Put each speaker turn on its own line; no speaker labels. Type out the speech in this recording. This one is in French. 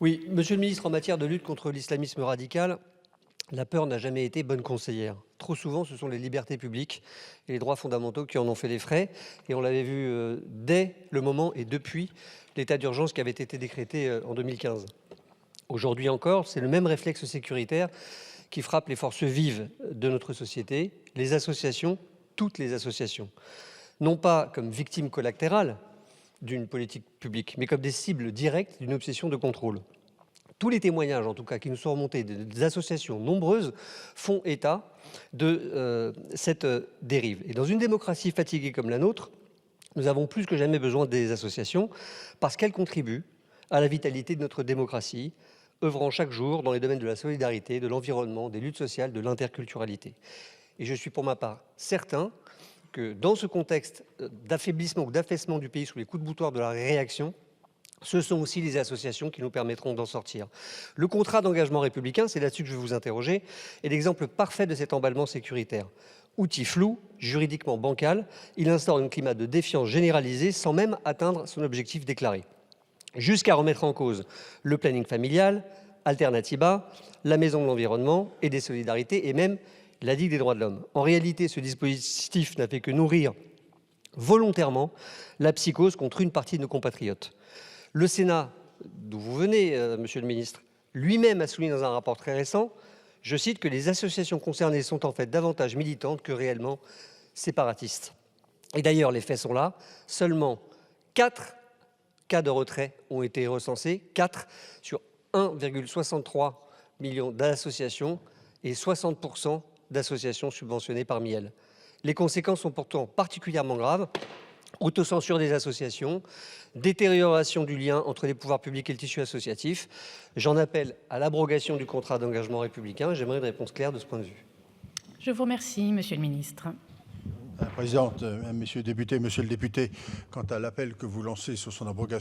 Oui, monsieur le ministre, en matière de lutte contre l'islamisme radical, la peur n'a jamais été bonne conseillère. Trop souvent, ce sont les libertés publiques et les droits fondamentaux qui en ont fait les frais. Et on l'avait vu dès le moment et depuis l'état d'urgence qui avait été décrété en 2015. Aujourd'hui encore, c'est le même réflexe sécuritaire qui frappe les forces vives de notre société, les associations, toutes les associations. Non pas comme victimes collatérales d'une politique publique, mais comme des cibles directes d'une obsession de contrôle. Tous les témoignages, en tout cas, qui nous sont remontés des associations nombreuses, font état de cette dérive. Et dans une démocratie fatiguée comme la nôtre, nous avons plus que jamais besoin des associations parce qu'elles contribuent à la vitalité de notre démocratie, œuvrant chaque jour dans les domaines de la solidarité, de l'environnement, des luttes sociales, de l'interculturalité. Et je suis pour ma part certain que dans ce contexte d'affaiblissement ou d'affaissement du pays sous les coups de boutoir de la réaction, ce sont aussi les associations qui nous permettront d'en sortir. Le contrat d'engagement républicain, c'est là-dessus que je vais vous interroger, est l'exemple parfait de cet emballement sécuritaire. Outil flou, juridiquement bancal, il instaure un climat de défiance généralisée sans même atteindre son objectif déclaré. Jusqu'à remettre en cause le planning familial, Alternatiba, la Maison de l'Environnement et des Solidarités et même la Ligue des droits de l'homme. En réalité, ce dispositif n'a fait que nourrir volontairement la psychose contre une partie de nos compatriotes. Le Sénat, d'où vous venez, monsieur le ministre, lui-même a souligné dans un rapport très récent, je cite, que les associations concernées sont en fait davantage militantes que réellement séparatistes. Et d'ailleurs, les faits sont là. Seulement 4 cas de retrait ont été recensés, 4 sur 1,63 million d'associations et 60% d'associations subventionnées parmi elles. Les conséquences sont pourtant particulièrement graves. Autocensure des associations, détérioration du lien entre les pouvoirs publics et le tissu associatif. J'en appelle à l'abrogation du contrat d'engagement républicain. J'aimerais une réponse claire de ce point de vue.
Je vous remercie, monsieur le ministre.
Madame la présidente, messieurs les députés, monsieur le député, quant à l'appel que vous lancez sur son abrogation,